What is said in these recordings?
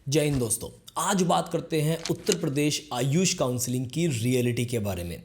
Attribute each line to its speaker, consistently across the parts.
Speaker 1: जय हिंद दोस्तों। आज बात करते हैं उत्तर प्रदेश आयुष काउंसलिंग की रियलिटी के बारे में।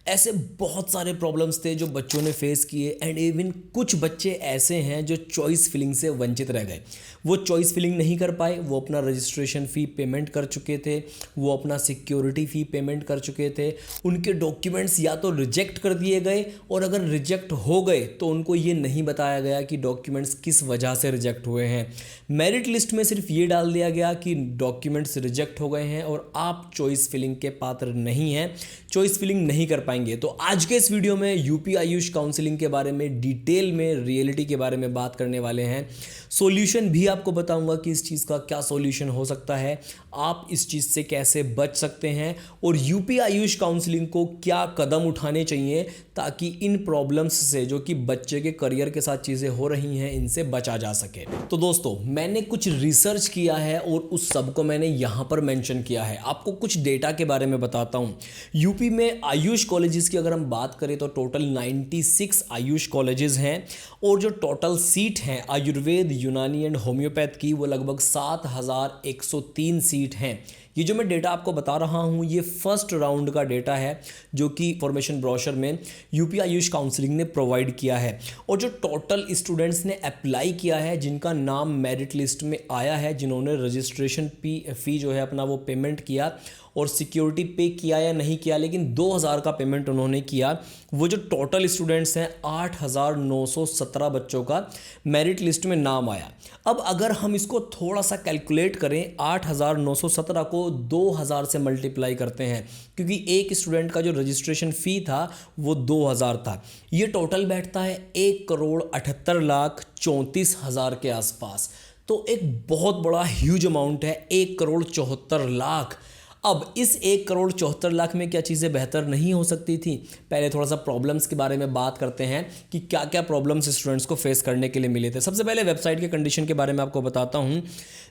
Speaker 1: ऐसे बहुत सारे प्रॉब्लम्स थे जो बच्चों ने फेस किए एंड इवन कुछ बच्चे ऐसे हैं जो चॉइस फिलिंग से वंचित रह गए। वो चॉइस फिलिंग नहीं कर पाए, वो अपना रजिस्ट्रेशन फ़ी पेमेंट कर चुके थे, वो अपना सिक्योरिटी फ़ी पेमेंट कर चुके थे, उनके डॉक्यूमेंट्स या तो रिजेक्ट कर दिए गए और अगर रिजेक्ट हो गए तो उनको ये नहीं बताया गया कि डॉक्यूमेंट्स किस वजह से रिजेक्ट हुए हैं। मेरिट लिस्ट में सिर्फ ये डाल दिया गया कि डॉक्यूमेंट्स रिजेक्ट हो गए हैं और आप चॉइस फिलिंग के पात्र नहीं हैं, चॉइस फिलिंग नहीं कर पाएंगे। तो आज के इस वीडियो में यूपी आयुष काउंसलिंग के बारे में डिटेल में रियलिटी के बारे में बात करने वाले हैं। सॉल्यूशन भी आपको बताऊंगा कि इस चीज़ का क्या सॉल्यूशन हो सकता है, आप इस चीज़ से कैसे बच सकते हैं और यूपी आयुष काउंसलिंग को क्या कदम उठाने चाहिए ताकि इन प्रॉब्लम्स से जो कि बच्चे के करियर के साथ चीज़ें हो रही हैं इनसे बचा जा सके। तो दोस्तों, मैंने कुछ रिसर्च किया है और उस सब को मैंने यहाँ पर मेंशन किया है। आपको कुछ डेटा के बारे में बताता हूँ। यूपी में आयुष कॉलेजेस की अगर हम बात करें तो टोटल 96 आयुष कॉलेजेस हैं और जो टोटल सीट हैं आयुर्वेद, यूनानी एंड होम्योपैथ की वो लगभग 7103 सीट हैं। ये जो मैं डेटा आपको बता रहा हूँ ये फर्स्ट राउंड का डेटा है जो कि इंफॉर्मेशन ब्रोशर में यूपी आयुष काउंसलिंग ने प्रोवाइड किया है। और जो टोटल स्टूडेंट्स ने अप्लाई किया है, जिनका नाम मेरिट लिस्ट में आया है, जिन्होंने रजिस्ट्रेशन फ़ी जो है अपना वो पेमेंट किया और सिक्योरिटी पे किया या नहीं किया, लेकिन 2000 का पेमेंट उन्होंने किया, वो जो टोटल स्टूडेंट्स हैं 8917 बच्चों का मेरिट लिस्ट में नाम आया। अब अगर हम इसको थोड़ा सा कैलकुलेट करें, 8917 को 2000 से मल्टीप्लाई करते हैं क्योंकि एक स्टूडेंट का जो रजिस्ट्रेशन फ़ी था वो 2000 था। ये टोटल बैठता है 1,78,34,000 के आसपास। तो एक बहुत बड़ा ह्यूज अमाउंट है, 1,74,00,000। अब इस 1,74,00,000 में क्या चीज़ें बेहतर नहीं हो सकती थी? पहले थोड़ा सा प्रॉब्लम्स के बारे में बात करते हैं कि क्या क्या प्रॉब्लम्स स्टूडेंट्स को फेस करने के लिए मिले थे। सबसे पहले वेबसाइट के कंडीशन के बारे में आपको बताता हूँ।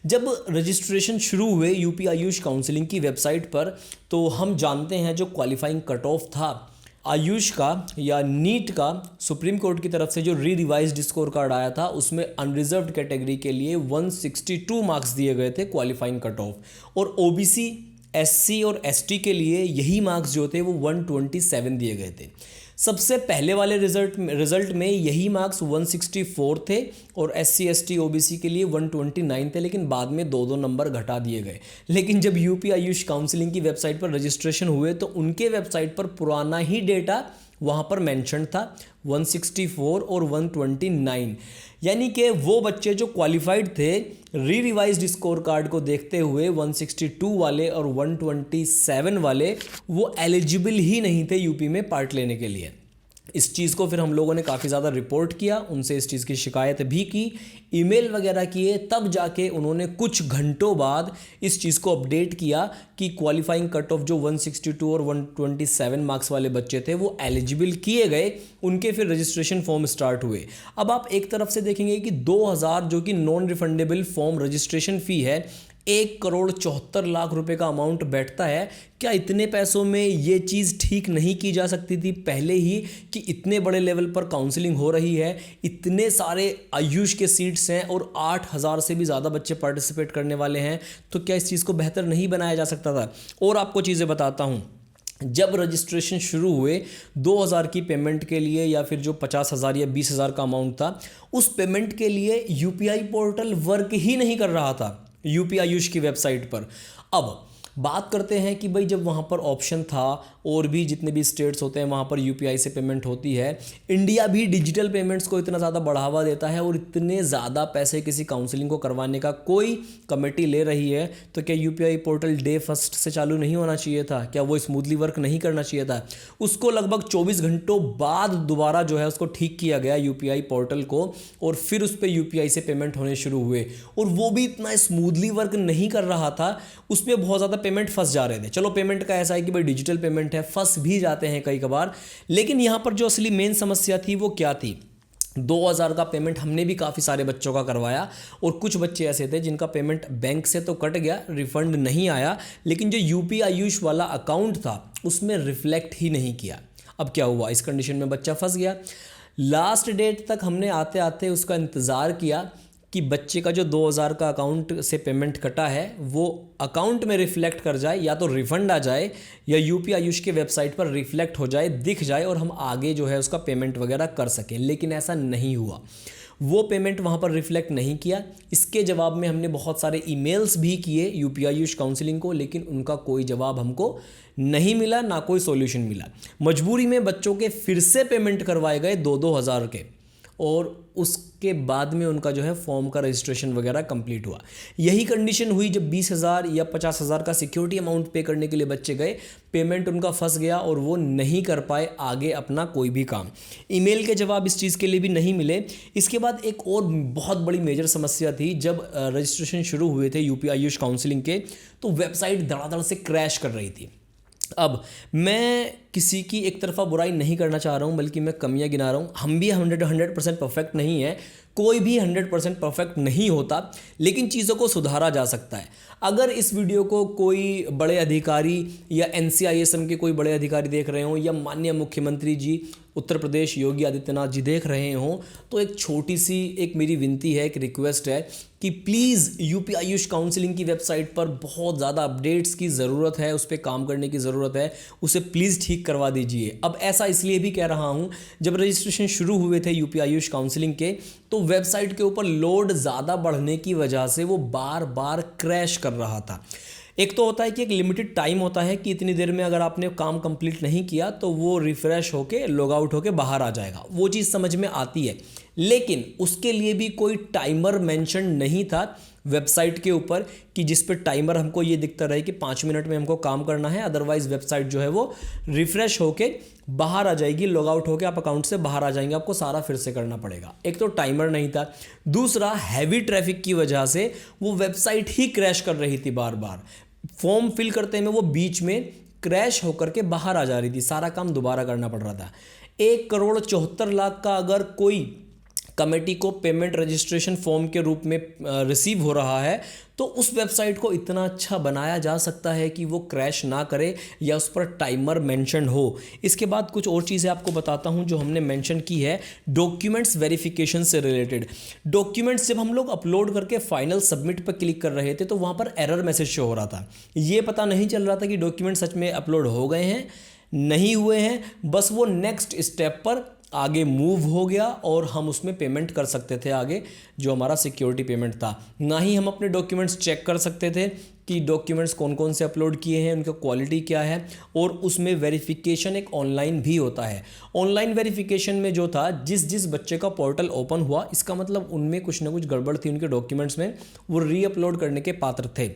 Speaker 1: जब रजिस्ट्रेशन शुरू हुए यूपी आयुष काउंसलिंग की वेबसाइट पर, तो हम जानते हैं जो क्वालिफाइंग कट ऑफ था आयुष का या नीट का, सुप्रीम कोर्ट की तरफ से जो रिवाइज्ड स्कोर कार्ड आया था उसमें अनरिजर्व्ड कैटेगरी के लिए 162 मार्क्स दिए गए थे क्वालिफाइंग कट ऑफ, और ओबीसी, एससी और एसटी के लिए यही मार्क्स जो थे वो 127 दिए गए थे। सबसे पहले वाले रिजल्ट में यही मार्क्स 164 थे और एससी एसटी ओबीसी के लिए 129 थे, लेकिन बाद में 2-2 नंबर घटा दिए गए। लेकिन जब यूपी आयुष काउंसलिंग की वेबसाइट पर रजिस्ट्रेशन हुए तो उनके वेबसाइट पर पुराना ही डेटा वहाँ पर मेंशन था, 164 और 129, यानी कि वो बच्चे जो क्वालिफाइड थे रिवाइज्ड स्कोर कार्ड को देखते हुए 162 वाले और 127 वाले वो एलिजिबल ही नहीं थे यूपी में पार्ट लेने के लिए। इस चीज़ को फिर हम लोगों ने काफ़ी ज़्यादा रिपोर्ट किया, उनसे इस चीज़ की शिकायत भी की, ईमेल वगैरह किए, तब जाके उन्होंने कुछ घंटों बाद इस चीज़ को अपडेट किया कि क्वालिफाइंग कट ऑफ जो 162 और 127 मार्क्स वाले बच्चे थे वो एलिजिबल किए गए, उनके फिर रजिस्ट्रेशन फॉर्म स्टार्ट हुए। अब आप एक तरफ से देखेंगे कि 2000 जो कि नॉन रिफंडेबल फॉर्म रजिस्ट्रेशन फ़ी है, 1,74,00,000 रुपए का अमाउंट बैठता है। क्या इतने पैसों में ये चीज़ ठीक नहीं की जा सकती थी पहले ही कि इतने बड़े लेवल पर काउंसलिंग हो रही है, इतने सारे आयुष के सीट्स हैं और 8,000 से भी ज़्यादा बच्चे पार्टिसिपेट करने वाले हैं, तो क्या इस चीज़ को बेहतर नहीं बनाया जा सकता था? और आपको चीज़ें बताता हूँ। जब रजिस्ट्रेशन शुरू हुए 2000 की पेमेंट के लिए या फिर जो 50,000 या 20,000 का अमाउंट था, उस पेमेंट के लिए यूपीआई पोर्टल वर्क ही नहीं कर रहा था यूपी आयुष की वेबसाइट पर। अब बात करते हैं कि भाई जब वहाँ पर ऑप्शन था और भी जितने भी स्टेट्स होते हैं वहाँ पर यूपीआई से पेमेंट होती है, इंडिया भी डिजिटल पेमेंट्स को इतना ज़्यादा बढ़ावा देता है और इतने ज़्यादा पैसे किसी काउंसलिंग को करवाने का कोई कमेटी ले रही है, तो क्या यूपीआई पोर्टल डे फर्स्ट से चालू नहीं होना चाहिए था? क्या वो स्मूथली वर्क नहीं करना चाहिए था? उसको लगभग 24 घंटों बाद दोबारा जो है उसको ठीक किया गया यूपीआई पोर्टल को, और फिर उस पर यूपीआई से पेमेंट होने शुरू हुए, और वो भी इतना स्मूथली वर्क नहीं कर रहा था, उसमें बहुत ज़्यादा पेमेंट फंस जा रहे थे। चलो पेमेंट का ऐसा है कि भाई डिजिटल पेमेंट है, फंस भी जाते हैं कई कभार, लेकिन यहाँ पर जो असली मेन समस्या थी वो क्या थी? 2000 का पेमेंट हमने भी काफ़ी सारे बच्चों का करवाया और कुछ बच्चे ऐसे थे जिनका पेमेंट बैंक से तो कट गया, रिफंड नहीं आया, लेकिन जो यूपी आयुष वाला अकाउंट था उसमें रिफ्लेक्ट ही नहीं किया। अब क्या हुआ? इस कंडीशन में बच्चा फंस गया। लास्ट डेट तक हमने आते आते उसका इंतज़ार किया, कि बच्चे का जो 2000 का अकाउंट से पेमेंट कटा है वो अकाउंट में रिफ्लेक्ट कर जाए, या तो रिफंड आ जाए या यूपी आयुष के वेबसाइट पर रिफ्लेक्ट हो जाए, दिख जाए और हम आगे जो है उसका पेमेंट वगैरह कर सकें। लेकिन ऐसा नहीं हुआ, वो पेमेंट वहाँ पर रिफ्लेक्ट नहीं किया। इसके जवाब में हमने बहुत सारे ईमेल्स भी किए यूपी आयुष काउंसलिंग को, लेकिन उनका कोई जवाब हमको नहीं मिला, ना कोई सॉल्यूशन मिला। मजबूरी में बच्चों के फिर से पेमेंट करवाए गए 2-2 हज़ार के, और उसके बाद में उनका जो है फॉर्म का रजिस्ट्रेशन वगैरह कंप्लीट हुआ। यही कंडीशन हुई जब 20,000 या 50,000 का सिक्योरिटी अमाउंट पे करने के लिए बच्चे गए, पेमेंट उनका फंस गया और वो नहीं कर पाए आगे अपना कोई भी काम। ईमेल के जवाब इस चीज़ के लिए भी नहीं मिले। इसके बाद एक और बहुत बड़ी मेजर समस्या थी, जब रजिस्ट्रेशन शुरू हुए थे यूपी आयुष काउंसलिंग के, तो वेबसाइट धड़ाधड़ से क्रैश कर रही थी। अब मैं किसी की एक तरफा बुराई नहीं करना चाह रहा हूँ, बल्कि मैं कमियां गिना रहा हूँ। हम भी 100% परफेक्ट नहीं है, कोई भी 100% परफेक्ट नहीं होता, लेकिन चीज़ों को सुधारा जा सकता है। अगर इस वीडियो को कोई बड़े अधिकारी या NCISM के कोई बड़े अधिकारी देख रहे हों, या माननीय मुख्यमंत्री जी उत्तर प्रदेश योगी आदित्यनाथ जी देख रहे हों, तो एक छोटी सी एक मेरी विनती है, एक रिक्वेस्ट है कि प्लीज़ यूपी आयुष काउंसलिंग की वेबसाइट पर बहुत ज़्यादा अपडेट्स की ज़रूरत है, उस पर काम करने की ज़रूरत है, उसे प्लीज़ ठीक करवा दीजिए। अब ऐसा इसलिए भी कह रहा हूँ, जब रजिस्ट्रेशन शुरू हुए थे यूपी आयुष काउंसलिंग के, तो वेबसाइट के ऊपर लोड ज़्यादा बढ़ने की वजह से वो बार बार क्रैश कर रहा था। एक तो होता है कि एक लिमिटेड टाइम होता है कि इतनी देर में अगर आपने काम कंप्लीट नहीं किया तो वो रिफ़्रेश होके लॉग आउट होके बाहर आ जाएगा, वो चीज़ समझ में आती है। लेकिन उसके लिए भी कोई टाइमर मेंशन नहीं था वेबसाइट के ऊपर कि जिस पे टाइमर हमको ये दिखता रहे कि 5 मिनट में हमको काम करना है, अदरवाइज वेबसाइट जो है वो रिफ़्रेश होके बाहर आ जाएगी, लॉग आउट होके आप अकाउंट से बाहर आ जाएंगे, आपको सारा फिर से करना पड़ेगा। एक तो टाइमर नहीं था, दूसरा हैवी ट्रैफिक की वजह से वो वेबसाइट ही क्रैश कर रही थी बार बार। फॉर्म फिल करते में वो बीच में क्रैश होकर के बाहर आ जा रही थी, सारा काम दोबारा करना पड़ रहा था। 1,74,00,000 का अगर कोई कमेटी को पेमेंट रजिस्ट्रेशन फॉर्म के रूप में रिसीव हो रहा है, तो उस वेबसाइट को इतना अच्छा बनाया जा सकता है कि वो क्रैश ना करे या उस पर टाइमर मेंशन हो। इसके बाद कुछ और चीज़ें आपको बताता हूं जो हमने मेंशन की है डॉक्यूमेंट्स वेरिफिकेशन से रिलेटेड। डॉक्यूमेंट्स जब हम लोग अपलोड करके फाइनल सबमिट पर क्लिक कर रहे थे तो वहाँ पर एरर मैसेज शो हो रहा था। ये पता नहीं चल रहा था कि डॉक्यूमेंट सच में अपलोड हो गए हैं, नहीं हुए हैं, बस वो नेक्स्ट स्टेप पर आगे मूव हो गया और हम उसमें पेमेंट कर सकते थे आगे, जो हमारा सिक्योरिटी पेमेंट था। ना ही हम अपने डॉक्यूमेंट्स चेक कर सकते थे कि डॉक्यूमेंट्स कौन कौन से अपलोड किए हैं, उनका क्वालिटी क्या है, और उसमें वेरिफिकेशन एक ऑनलाइन भी होता है। ऑनलाइन वेरिफिकेशन में जो था, जिस बच्चे का पोर्टल ओपन हुआ, इसका मतलब उनमें कुछ ना कुछ गड़बड़ थी उनके डॉक्यूमेंट्स में, वो रीअपलोड करने के पात्र थे।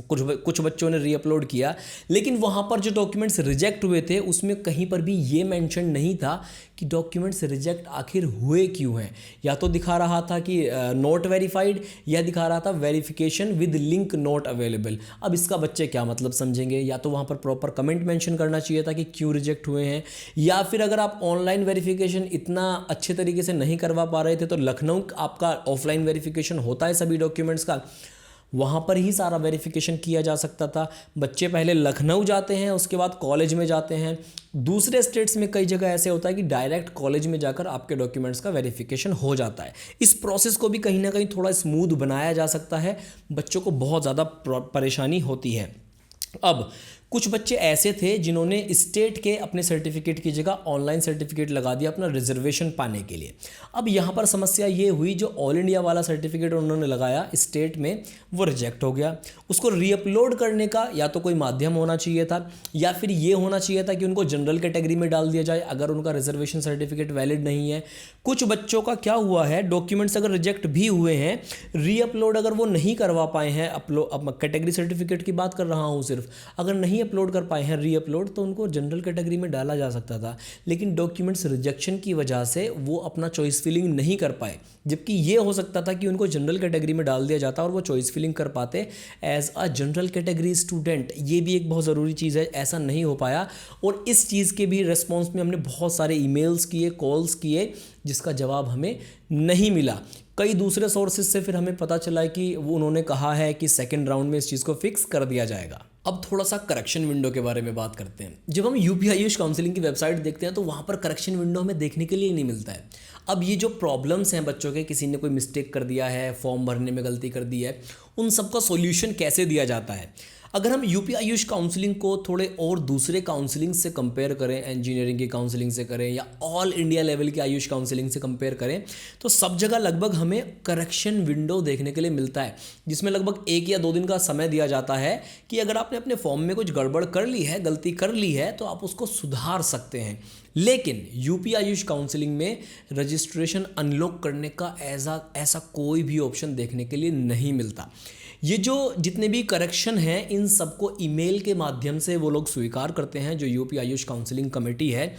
Speaker 1: कुछ बच्चों ने रीअपलोड किया, लेकिन वहाँ पर जो डॉक्यूमेंट्स रिजेक्ट हुए थे उसमें कहीं पर भी ये मेंशन नहीं था कि डॉक्यूमेंट्स रिजेक्ट आखिर हुए क्यों हैं। या तो दिखा रहा था कि नॉट वेरीफाइड, या दिखा रहा था verification with link not available. अब इसका बच्चे क्या मतलब समझेंगे? या तो वहाँ पर प्रॉपर कमेंट मेंशन करना चाहिए था कि क्यों रिजेक्ट हुए हैं, या फिर अगर आप ऑनलाइन वेरिफिकेशन इतना अच्छे तरीके से नहीं करवा पा रहे थे तो लखनऊ आपका ऑफलाइन वेरिफिकेशन होता है सभी डॉक्यूमेंट्स का, वहाँ पर ही सारा वेरिफिकेशन किया जा सकता था। बच्चे पहले लखनऊ जाते हैं, उसके बाद कॉलेज में जाते हैं। दूसरे स्टेट्स में कई जगह ऐसे होता है कि डायरेक्ट कॉलेज में जाकर आपके डॉक्यूमेंट्स का वेरिफिकेशन हो जाता है। इस प्रोसेस को भी कहीं ना कहीं थोड़ा स्मूथ बनाया जा सकता है, बच्चों को बहुत ज़्यादा परेशानी होती है। अब कुछ बच्चे ऐसे थे जिन्होंने स्टेट के अपने सर्टिफिकेट की जगह ऑनलाइन सर्टिफिकेट लगा दिया अपना रिजर्वेशन पाने के लिए। अब यहाँ पर समस्या ये हुई, जो ऑल इंडिया वाला सर्टिफिकेट उन्होंने लगाया स्टेट में, वो रिजेक्ट हो गया। उसको रीअपलोड करने का या तो कोई माध्यम होना चाहिए था, या फिर ये होना चाहिए था कि उनको जनरल कैटेगरी में डाल दिया जाए अगर उनका रिजर्वेशन सर्टिफिकेट वैलिड नहीं है। कुछ बच्चों का क्या हुआ है, डॉक्यूमेंट्स अगर रिजेक्ट भी हुए हैं, रीअपलोड अगर वो नहीं करवा पाए हैं, अब कैटेगरी सर्टिफिकेट की बात कर रहा हूँ सिर्फ, अगर नहीं अपलोड कर पाए हैं रीअपलोड, तो उनको जनरल कैटेगरी में डाला जा सकता था। लेकिन डॉक्यूमेंट्स रिजेक्शन की वजह से वो अपना चॉइस फिलिंग नहीं कर पाए, जबकि ये हो सकता था कि उनको जनरल कैटेगरी में डाल दिया जाता और वो चॉइस फिलिंग कर पाते as a general category student. ये भी एक बहुत ज़रूरी चीज़ है, ऐसा नहीं हो पाया। और इस चीज़ के भी रिस्पॉन्स में हमने बहुत सारे ईमेल्स किए, कॉल्स किए, जिसका जवाब हमें नहीं मिला। कई दूसरे सोर्सेज से फिर हमें पता चला कि वो उन्होंने कहा है कि सेकेंड राउंड में इस चीज़ को फिक्स कर दिया जाएगा। अब थोड़ा सा करेक्शन विंडो के बारे में बात करते हैं। जब हम यूपी आयुष काउंसलिंग की वेबसाइट देखते हैं तो वहाँ पर करेक्शन विंडो हमें देखने के लिए नहीं मिलता है। अब ये जो प्रॉब्लम्स हैं बच्चों के, किसी ने कोई मिस्टेक कर दिया है, फॉर्म भरने में गलती कर दी है, उन सब का सॉल्यूशन कैसे दिया जाता है। अगर हम यूपी आयुष काउंसलिंग को थोड़े और दूसरे काउंसलिंग से कंपेयर करें, इंजीनियरिंग की काउंसलिंग से करें या ऑल इंडिया लेवल की आयुष काउंसलिंग से कंपेयर करें, तो सब जगह लगभग हमें करेक्शन विंडो देखने के लिए मिलता है, जिसमें लगभग 1 या 2 दिन का समय दिया जाता है कि अगर आपने अपने फॉर्म में कुछ गड़बड़ कर ली है, गलती कर ली है, तो आप उसको सुधार सकते हैं। लेकिन यूपी आयुष काउंसलिंग में रजिस्ट्रेशन अनलॉक करने का ऐसा कोई भी ऑप्शन देखने के लिए नहीं मिलता। ये जो जितने भी करेक्शन हैं, इन सबको ईमेल के माध्यम से वो लोग स्वीकार करते हैं। जो यूपी आयुष काउंसलिंग कमेटी है,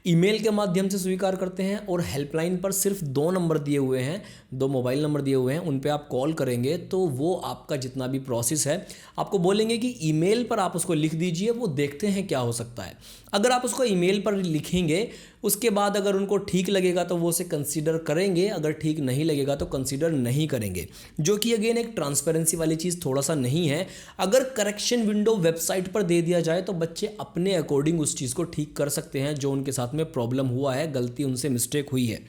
Speaker 1: ईमेल के माध्यम से स्वीकार करते हैं। और हेल्पलाइन पर सिर्फ 2 नंबर दिए हुए हैं, 2 मोबाइल नंबर दिए हुए हैं, उन पे आप कॉल करेंगे तो वो आपका जितना भी प्रोसेस है आपको बोलेंगे कि ईमेल पर आप उसको लिख दीजिए, वो देखते हैं क्या हो सकता है। अगर आप उसको ईमेल पर लिखेंगे, उसके बाद अगर उनको ठीक लगेगा तो वो उसे कंसीडर करेंगे, अगर ठीक नहीं लगेगा तो कंसीडर नहीं करेंगे, जो कि अगेन एक ट्रांसपेरेंसी वाली चीज़ थोड़ा सा नहीं है। अगर करेक्शन विंडो वेबसाइट पर दे दिया जाए तो बच्चे अपने अकॉर्डिंग उस चीज़ को ठीक कर सकते हैं जो उनके साथ में प्रॉब्लम हुआ है, गलती उनसे मिस्टेक हुई है।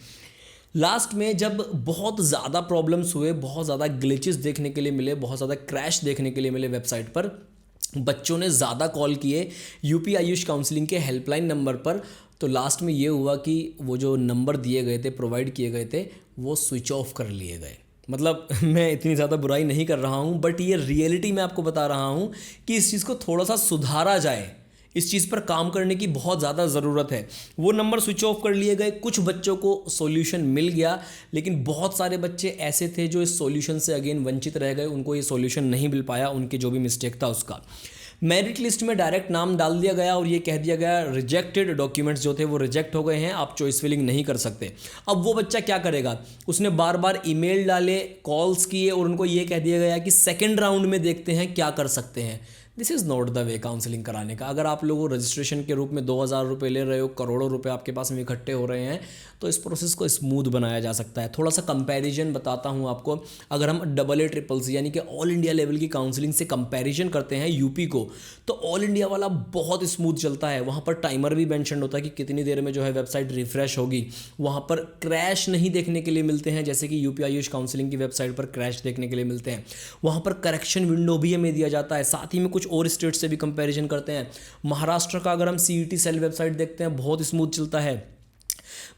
Speaker 1: लास्ट में जब बहुत ज़्यादा प्रॉब्लम्स हुए, बहुत ज़्यादा ग्लिचेस देखने के लिए मिले, बहुत ज़्यादा क्रैश देखने के लिए मिले वेबसाइट पर, बच्चों ने ज़्यादा कॉल किए यूपी आयुष काउंसलिंग के हेल्पलाइन नंबर पर, तो लास्ट में ये हुआ कि वो जो नंबर दिए गए थे, प्रोवाइड किए गए थे, वो स्विच ऑफ कर लिए गए। मतलब मैं इतनी ज़्यादा बुराई नहीं कर रहा हूँ, बट ये रियलिटी मैं आपको बता रहा हूँ कि इस चीज़ को थोड़ा सा सुधारा जाए, इस चीज़ पर काम करने की बहुत ज़्यादा ज़रूरत है। वो नंबर स्विच ऑफ कर लिए गए, कुछ बच्चों को सॉल्यूशन मिल गया, लेकिन बहुत सारे बच्चे ऐसे थे जो इस सॉल्यूशन से अगेन वंचित रह गए, उनको ये सॉल्यूशन नहीं मिल पाया, उनके जो भी मिस्टेक था उसका। मेरिट लिस्ट में डायरेक्ट नाम डाल दिया गया और ये कह दिया गया रिजेक्टेड, डॉक्यूमेंट्स जो थे वो रिजेक्ट हो गए हैं, आप चॉइस फिलिंग नहीं कर सकते। अब वो बच्चा क्या करेगा, उसने बार बार ईमेल डाले, कॉल्स किए और उनको ये कह दिया गया कि सेकेंड राउंड में देखते हैं क्या कर सकते हैं। This is not the way counselling कराने का। अगर आप लोगों रजिस्ट्रेशन के रूप में 2000 रुपये ले रहे हो, करोड़ों रुपए आपके पास में इकट्ठे हो रहे हैं, तो इस प्रोसेस को स्मूथ बनाया जा सकता है। थोड़ा सा कंपैरिजन बताता हूँ आपको। अगर हम AA ट्रिपल्स यानी कि ऑल इंडिया लेवल की काउंसलिंग से कंपैरिजन करते हैं यूपी को, तो ऑल इंडिया वाला बहुत स्मूथ चलता है। वहाँ पर टाइमर भी मेंशन होता है कि कितनी देर में जो है वेबसाइट रिफ्रेश होगी। वहाँ पर क्रैश नहीं देखने के लिए मिलते हैं, जैसे कि यूपी आयुष काउंसलिंग की वेबसाइट पर क्रैश देखने के लिए मिलते हैं। वहाँ पर करेक्शन विंडो भी हमें दिया जाता है। साथ ही में कुछ और स्टेट से भी कंपैरिजन करते हैं। महाराष्ट्र का अगर हम CET सेल वेबसाइट देखते हैं, बहुत स्मूथ चलता है।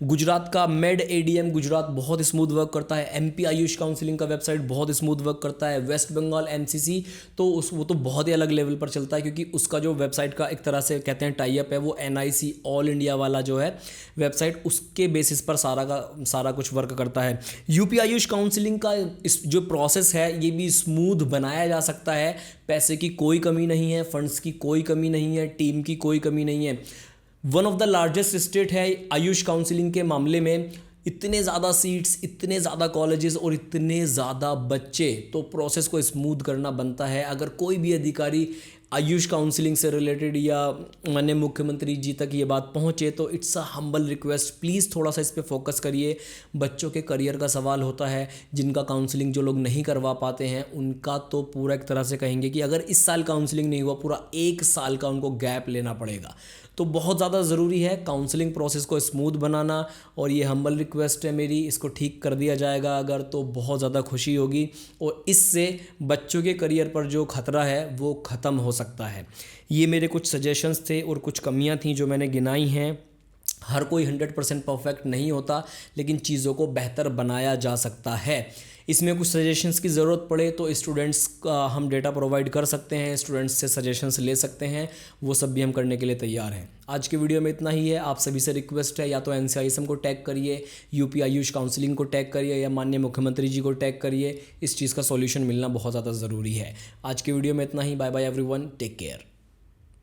Speaker 1: गुजरात का मेड ADM गुजरात बहुत स्मूथ वर्क करता है। MP आयुष काउंसलिंग का वेबसाइट बहुत स्मूथ वर्क करता है। वेस्ट बंगाल MCC तो वो तो बहुत ही अलग लेवल पर चलता है, क्योंकि उसका जो वेबसाइट का एक तरह से कहते हैं टाई अप है, वो NIC ऑल इंडिया वाला जो है वेबसाइट, उसके बेसिस पर सारा का सारा कुछ वर्क करता है। यूपी आयुष काउंसलिंग का इस जो प्रोसेस है ये भी स्मूथ बनाया जा सकता है। पैसे की कोई कमी नहीं है, फंड्स की कोई कमी नहीं है, टीम की कोई कमी नहीं है। One of the largest state है आयुष काउंसलिंग के मामले में। इतने ज़्यादा सीट्स, इतने ज़्यादा कॉलेजेस और इतने ज़्यादा बच्चे, तो प्रोसेस को स्मूथ करना बनता है। अगर कोई भी अधिकारी आयुष काउंसलिंग से रिलेटेड या माननीय मुख्यमंत्री जी तक ये बात पहुँचे तो it's a humble request, please थोड़ा सा इस पे फोकस करिए। बच्चों के करियर का सवाल होता है, जिनका काउंसलिंग जो लोग नहीं करवा पाते हैं उनका तो पूरा एक तरह से कहेंगे कि अगर इस साल काउंसलिंग नहीं हुआ, पूरा 1 साल का उनको गैप लेना पड़ेगा। तो बहुत ज़्यादा ज़रूरी है काउंसलिंग प्रोसेस को स्मूथ बनाना, और ये हम्बल रिक्वेस्ट है मेरी, इसको ठीक कर दिया जाएगा अगर, तो बहुत ज़्यादा खुशी होगी और इससे बच्चों के करियर पर जो खतरा है वो ख़त्म हो सकता है। ये मेरे कुछ सजेशंस थे और कुछ कमियां थी जो मैंने गिनाई हैं। हर कोई 100% परफेक्ट नहीं होता, लेकिन चीज़ों को बेहतर बनाया जा सकता है। इसमें कुछ सजेशंस की ज़रूरत पड़े तो स्टूडेंट्स का हम डेटा प्रोवाइड कर सकते हैं, स्टूडेंट्स से सजेशंस ले सकते हैं, वो सब भी हम करने के लिए तैयार हैं। आज के वीडियो में इतना ही है। आप सभी से रिक्वेस्ट है, या तो NCISM को टैग करिए, यूपी आयुष काउंसलिंग को टैग करिए, या माननीय मुख्यमंत्री जी को टैग करिए। इस चीज़ का सॉल्यूशन मिलना बहुत ज़्यादा ज़रूरी है। आज के वीडियो में इतना ही। Bye bye everyone, take care.